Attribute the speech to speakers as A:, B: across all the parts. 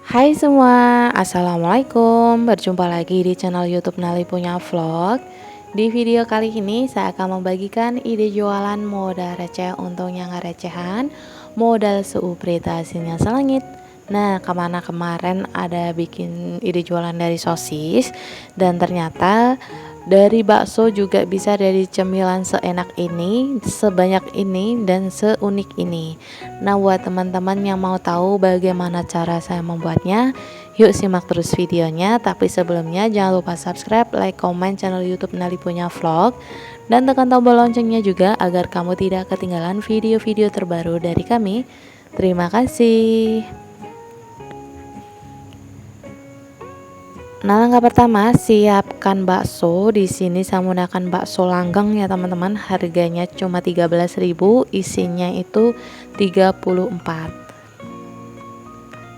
A: Hai semua, Assalamualaikum. Berjumpa lagi di channel YouTube Nali Punya Vlog. Di video kali ini saya akan membagikan ide jualan modal receh untungnya nggak recehan, modal seuprit hasilnya selangit. Nah, kemana kemarin ada bikin ide jualan dari sosis, dan ternyata dari bakso juga bisa dari cemilan seenak ini, sebanyak ini, dan seunik ini. Nah, buat teman-teman yang mau tahu bagaimana cara saya membuatnya, yuk simak terus videonya. Tapi sebelumnya jangan lupa subscribe, like, komen channel YouTube Nali Punya Vlog, dan tekan tombol loncengnya juga agar kamu tidak ketinggalan video-video terbaru dari kami. Terima kasih. Nah, langkah pertama, siapkan bakso. Di sini saya menggunakan bakso langgang ya, teman-teman. Harganya cuma 13.000, isinya itu 34.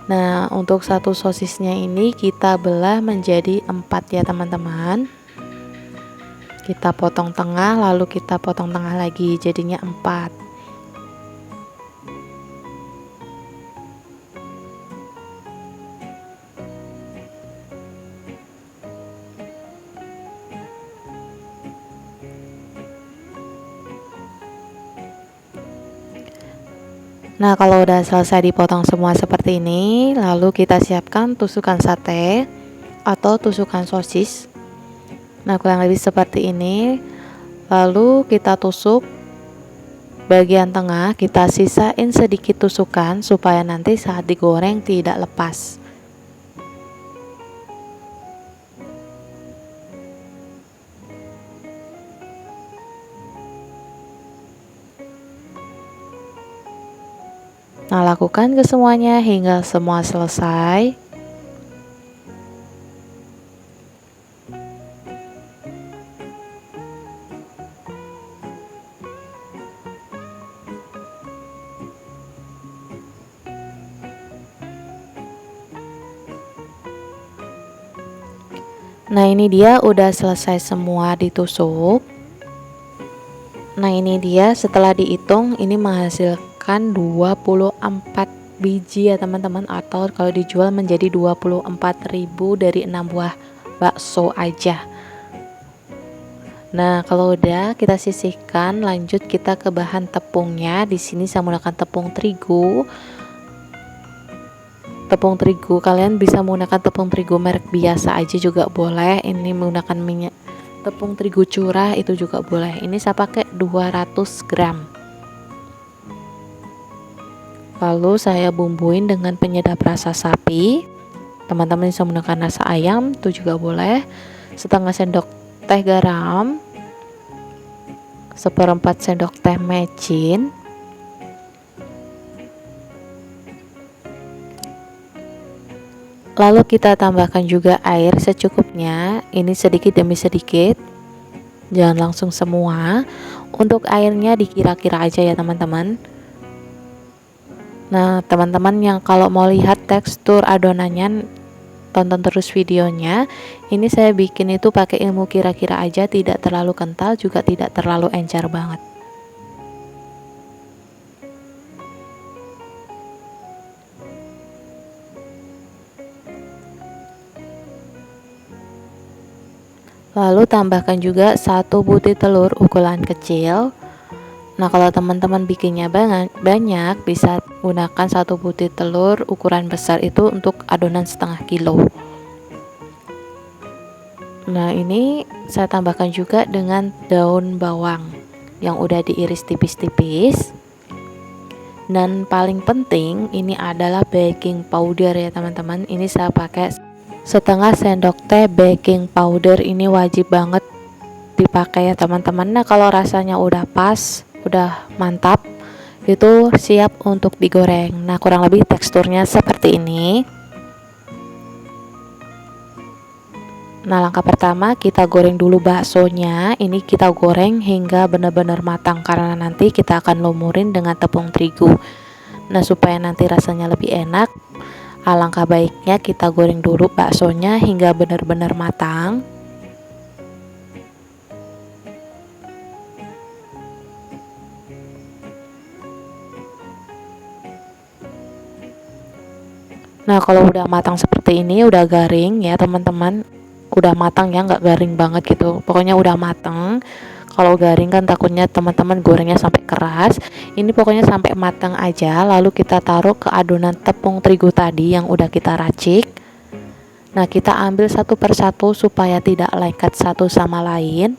A: Nah, untuk satu sosisnya ini kita belah menjadi 4 ya, teman-teman. Kita potong tengah, lalu kita potong tengah lagi, jadinya 4. Nah, kalau udah selesai dipotong semua seperti ini, lalu kita siapkan tusukan sate atau tusukan sosis. Nah, kurang lebih seperti ini. Lalu kita tusuk bagian tengah, kita sisain sedikit tusukan supaya nanti saat digoreng tidak lepas. Nah, lakukan ke semuanya hingga semua selesai. Nah, ini dia udah selesai semua ditusuk. Nah, ini dia setelah dihitung ini menghasilkan 24 biji ya, teman-teman, atau kalau dijual menjadi 24.000 dari 6 buah bakso aja. Nah, kalau udah kita sisihkan, lanjut kita ke bahan tepungnya. Di sini saya menggunakan tepung terigu. Tepung terigu kalian bisa menggunakan tepung terigu merek biasa aja juga boleh. Ini menggunakan minyak tepung terigu curah itu juga boleh. Ini saya pakai 200 gram. Lalu saya bumbuin dengan penyedap rasa sapi. Teman-teman bisa menggunakan rasa ayam itu juga boleh. Setengah sendok teh garam, seperempat sendok teh mecin, lalu kita tambahkan juga air secukupnya. Ini sedikit demi sedikit, jangan langsung semua. Untuk airnya dikira-kira aja ya, teman-teman. Nah, teman-teman yang kalau mau lihat tekstur adonannya, tonton terus videonya. Ini saya bikin itu pakai ilmu kira-kira aja, tidak terlalu kental juga tidak terlalu encer banget. Lalu tambahkan juga 1 butir telur ukuran kecil. Nah, kalau teman-teman bikinnya banyak bisa gunakan 1 butir telur ukuran besar itu untuk adonan setengah kilo. Nah, ini saya tambahkan juga dengan daun bawang yang udah diiris tipis-tipis. Dan paling penting ini adalah baking powder ya, teman-teman. Ini saya pakai setengah sendok teh baking powder. Ini wajib banget dipakai ya, teman-teman. Nah, kalau rasanya udah pas, udah mantap, itu siap untuk digoreng. Nah, kurang lebih teksturnya seperti ini. Nah, langkah pertama kita goreng dulu baksonya. Ini kita goreng hingga benar-benar matang karena nanti kita akan lumurin dengan tepung terigu. Nah, supaya nanti rasanya lebih enak, alangkah baiknya kita goreng dulu baksonya hingga benar-benar matang. Nah, kalau udah matang seperti ini, udah garing ya teman-teman, udah matang ya, nggak garing banget gitu, pokoknya udah matang. Kalau garing kan takutnya teman-teman gorengnya sampai keras. Ini pokoknya sampai matang aja, lalu kita taruh ke adonan tepung terigu tadi yang udah kita racik. Nah, kita ambil satu persatu supaya tidak lengket satu sama lain.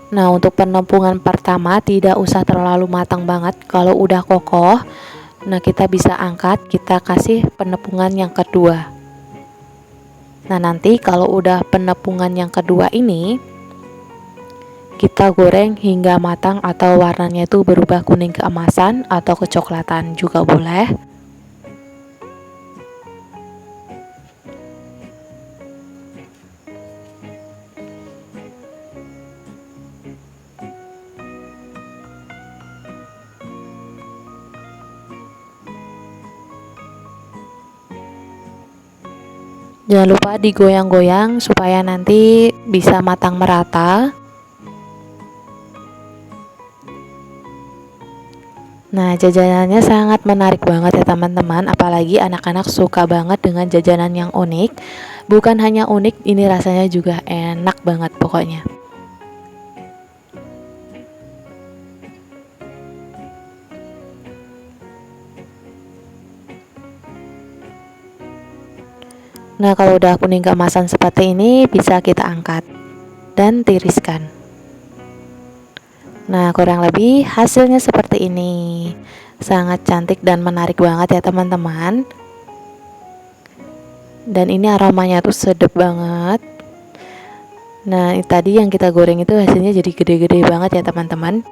A: Nah, untuk penampungan pertama tidak usah terlalu matang banget. Kalau udah kokoh, nah kita bisa angkat, kita kasih penepungan yang kedua. Nah, nanti kalau udah penepungan yang kedua ini, kita goreng hingga matang atau warnanya itu berubah kuning keemasan atau kecoklatan juga boleh. Jangan lupa digoyang-goyang supaya nanti bisa matang merata. Nah, jajanannya sangat menarik banget ya teman-teman, apalagi anak-anak suka banget dengan jajanan yang unik. Bukan hanya unik, ini rasanya juga enak banget pokoknya. Nah, kalau udah kuning keemasan seperti ini, bisa kita angkat dan tiriskan. Nah, kurang lebih hasilnya seperti ini. Sangat cantik dan menarik banget ya teman-teman. Dan ini aromanya tuh sedap banget. Nah, tadi yang kita goreng itu hasilnya jadi gede-gede banget ya teman-teman.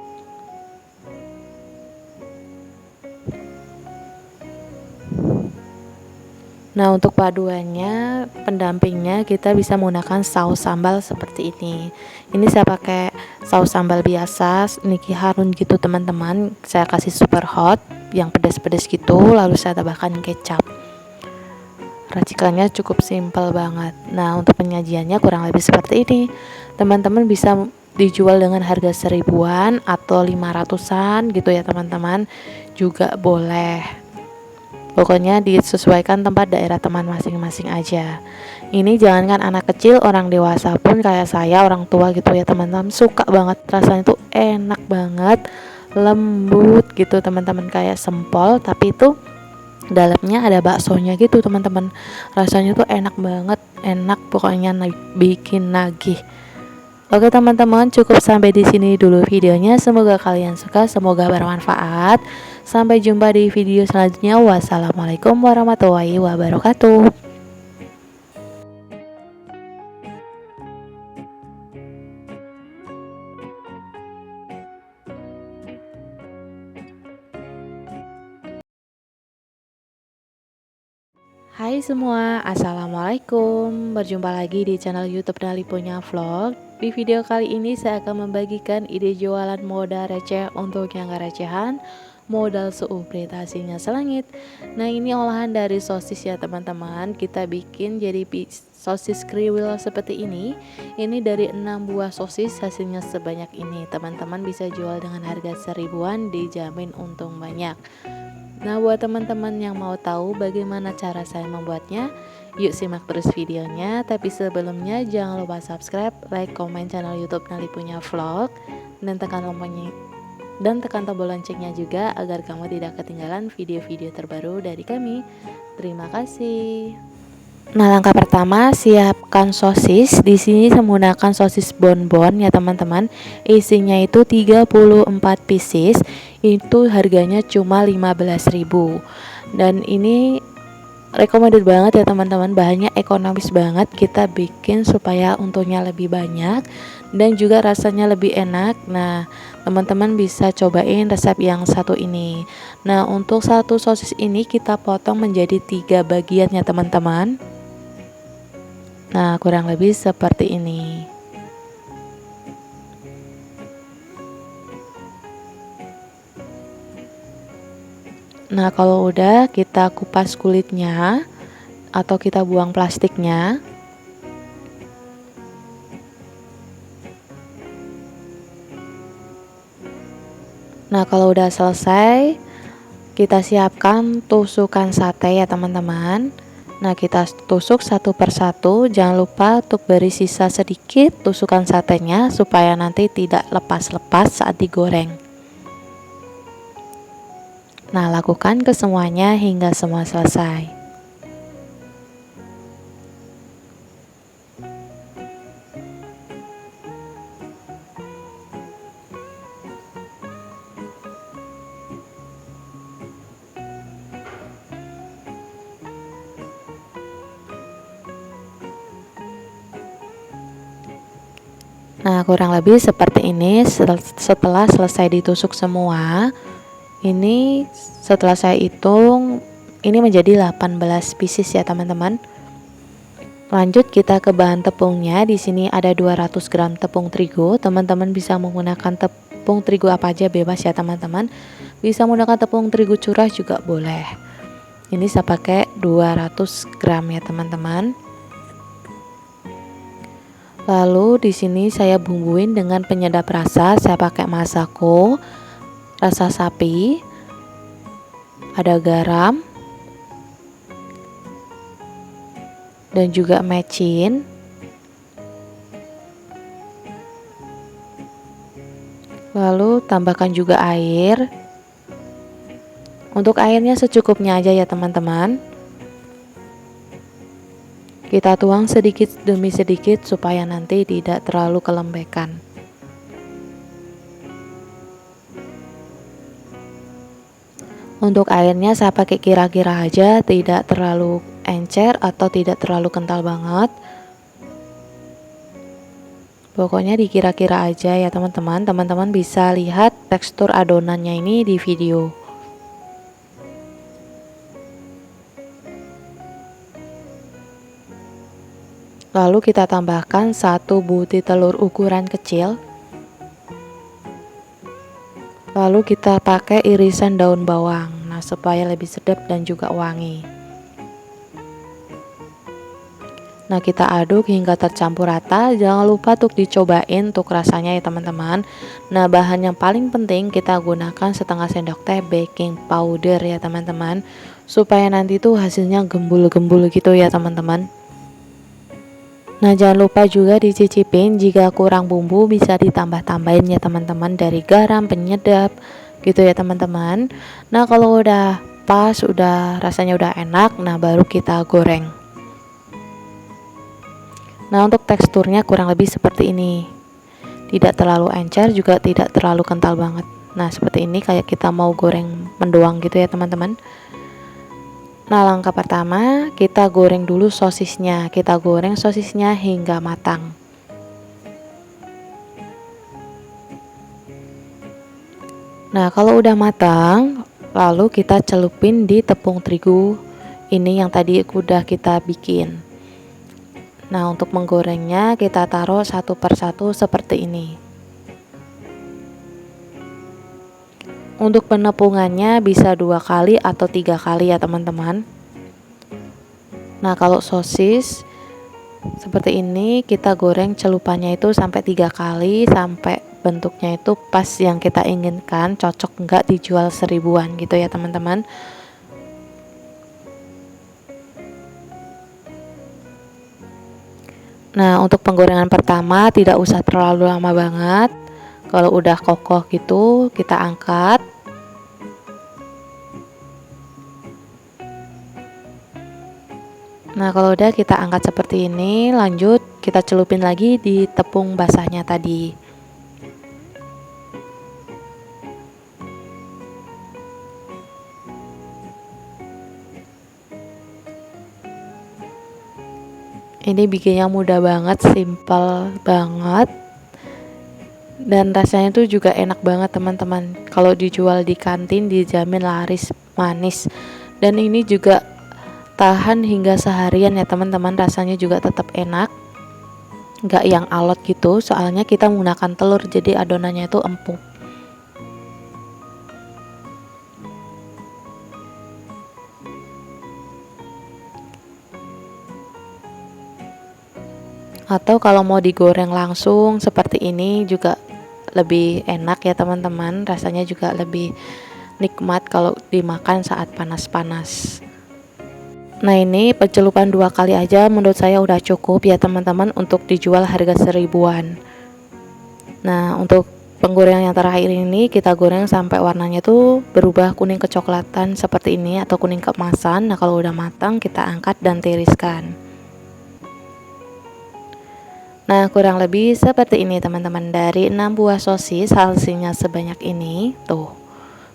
A: Nah, untuk paduannya, pendampingnya kita bisa menggunakan saus sambal seperti ini. Ini saya pakai saus sambal biasa, Niki Harun gitu teman-teman. Saya kasih super hot yang pedas-pedas gitu, lalu saya tambahkan kecap. Racikannya cukup simpel banget. Nah, untuk penyajiannya kurang lebih seperti ini. Teman-teman bisa dijual dengan harga 1000-an atau 500-an gitu ya teman-teman. Juga boleh. Pokoknya disesuaikan tempat daerah teman masing-masing aja. Ini jangankan anak kecil, orang dewasa pun kayak saya, orang tua gitu ya teman-teman, suka banget. Rasanya tuh enak banget, lembut gitu teman-teman, kayak sempol tapi itu dalamnya ada baksonya gitu teman-teman. Rasanya tuh enak banget, enak pokoknya, bikin nagih. Oke teman-teman, cukup sampai di sini dulu videonya. Semoga kalian suka, semoga bermanfaat. Sampai jumpa di video selanjutnya. Wassalamualaikum warahmatullahi wabarakatuh. Hai semua, assalamualaikum. Berjumpa lagi di channel YouTube Nali Punya Vlog. Di video kali ini saya akan membagikan ide jualan modal receh untuk yang gak recehan, modal seuprintasinya selangit. Nah, ini olahan dari sosis ya teman-teman. Kita bikin jadi sosis kriwil seperti ini. Ini dari 6 buah sosis, hasilnya sebanyak ini. Teman-teman bisa jual dengan harga 1000-an, dijamin untung banyak. Nah, buat teman-teman yang mau tahu bagaimana cara saya membuatnya, yuk simak terus videonya. Tapi sebelumnya jangan lupa subscribe, like, komen channel YouTube Nali Punya Vlog, dan tekan tombol loncengnya juga agar kamu tidak ketinggalan video-video terbaru dari kami. Terima kasih. Nah, langkah pertama siapkan sosis. Di sini saya menggunakan sosis bonbon ya teman-teman. Isinya itu 34 pieces. Itu harganya cuma 15.000. Dan ini recommended banget ya teman-teman. Bahannya ekonomis banget. Kita bikin supaya untungnya lebih banyak dan juga rasanya lebih enak. Nah, teman-teman bisa cobain resep yang satu ini. Nah, untuk satu sosis ini kita potong menjadi 3 bagian ya teman-teman. Nah, kurang lebih seperti ini. Nah, kalau udah kita kupas kulitnya atau kita buang plastiknya. Nah, kalau udah selesai, kita siapkan tusukan sate ya teman-teman. Nah, kita tusuk satu persatu. Jangan lupa untuk beri sisa sedikit tusukan satenya supaya nanti tidak lepas-lepas saat digoreng. Nah, lakukan ke semuanya hingga semua selesai. Nah, kurang lebih seperti ini. Setelah selesai ditusuk semua, ini setelah saya hitung, ini menjadi 18 pieces ya teman-teman. Lanjut kita ke bahan tepungnya. Di sini ada 200 gram tepung terigu. Teman-teman bisa menggunakan tepung terigu apa aja, bebas ya teman-teman. Bisa menggunakan tepung terigu curah juga boleh. Ini saya pakai 200 gram ya teman-teman. Lalu di sini saya bumbuin dengan penyedap rasa. Saya pakai Masako, rasa sapi, ada garam, dan juga mecin. Lalu tambahkan juga air. Untuk airnya secukupnya aja ya teman-teman. Kita tuang sedikit demi sedikit supaya nanti tidak terlalu kelembekan. Untuk airnya saya pakai kira-kira aja, tidak terlalu encer atau tidak terlalu kental banget. Pokoknya dikira-kira aja ya teman-teman. Teman-teman bisa lihat tekstur adonannya ini di video. Lalu kita tambahkan 1 butir telur ukuran kecil. Lalu kita pakai irisan daun bawang. Nah, supaya lebih sedap dan juga wangi. Nah, kita aduk hingga tercampur rata. Jangan lupa untuk dicobain untuk rasanya ya teman-teman. Nah, bahan yang paling penting kita gunakan setengah sendok teh baking powder ya teman-teman, supaya nanti tuh hasilnya gembul-gembul gitu ya teman-teman. Nah, jangan lupa juga dicicipin, jika kurang bumbu bisa ditambah-tambahin ya teman-teman, dari garam, penyedap gitu ya teman-teman. Nah, kalau udah pas, udah rasanya udah enak, nah baru kita goreng. Nah, untuk teksturnya kurang lebih seperti ini. Tidak terlalu encer, juga tidak terlalu kental banget. Nah, seperti ini kayak kita mau goreng mendoang gitu ya teman-teman. Nah, langkah pertama kita goreng dulu sosisnya. Kita goreng sosisnya hingga matang. Nah, kalau udah matang, lalu kita celupin di tepung terigu ini yang tadi udah kita bikin. Nah, untuk menggorengnya kita taruh satu persatu seperti ini. Untuk penepungannya bisa 2 kali atau 3 kali ya teman-teman. Nah, kalau sosis seperti ini kita goreng celupannya itu sampai 3 kali, sampai bentuknya itu pas yang kita inginkan, cocok enggak dijual 1000-an gitu ya teman-teman. Nah, untuk penggorengan pertama tidak usah terlalu lama banget. Kalau udah kokoh gitu, kita angkat. Nah, kalau udah kita angkat seperti ini, lanjut kita celupin lagi di tepung basahnya tadi. Ini bikinnya mudah banget, simple banget. Dan rasanya tuh juga enak banget teman-teman. Kalau dijual di kantin dijamin laris manis. Dan ini juga tahan hingga seharian ya teman-teman. Rasanya juga tetap enak, nggak yang alot gitu. Soalnya kita menggunakan telur, jadi adonannya itu empuk. Atau kalau mau digoreng langsung seperti ini juga lebih enak ya teman-teman, rasanya juga lebih nikmat kalau dimakan saat panas-panas. Nah, ini pencelupan 2 kali aja menurut saya udah cukup ya teman-teman untuk dijual harga 1000-an. Nah, untuk penggorengan yang terakhir ini kita goreng sampai warnanya tuh berubah kuning kecoklatan seperti ini atau kuning keemasan. Nah, kalau udah matang kita angkat dan tiriskan. Nah, kurang lebih seperti ini teman-teman, dari 6 buah sosis hasilnya sebanyak ini. Tuh,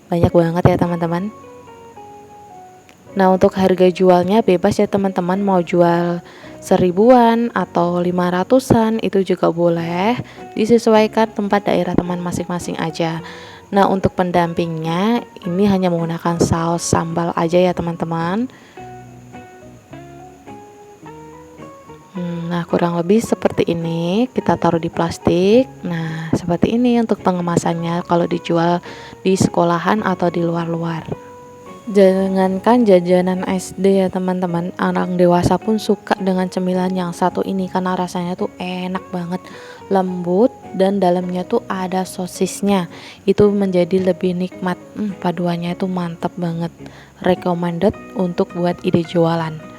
A: banyak banget ya teman-teman. Nah, untuk harga jualnya bebas ya teman-teman, mau jual 1000-an atau 500-an itu juga boleh, disesuaikan tempat daerah teman masing-masing aja. Nah, untuk pendampingnya ini hanya menggunakan saus sambal aja ya teman-teman. Nah, kurang lebih seperti ini, kita taruh di plastik. Nah, seperti ini untuk pengemasannya kalau dijual di sekolahan atau di luar-luar. Jangankan jajanan SD ya teman-teman, orang dewasa pun suka dengan cemilan yang satu ini karena rasanya tuh enak banget, lembut dan dalamnya tuh ada sosisnya. Itu menjadi lebih nikmat. Paduannya itu mantap banget. Recommended untuk buat ide jualan.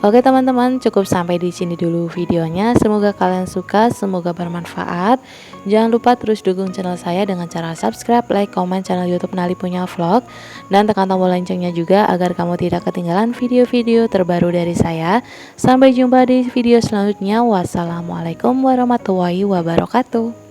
A: Oke teman-teman, cukup sampai di sini dulu videonya. Semoga kalian suka, semoga bermanfaat. Jangan lupa terus dukung channel saya dengan cara subscribe, like, komen channel YouTube Nali Punya Vlog, dan tekan tombol loncengnya juga agar kamu tidak ketinggalan video-video terbaru dari saya. Sampai jumpa di video selanjutnya. Wassalamualaikum warahmatullahi wabarakatuh.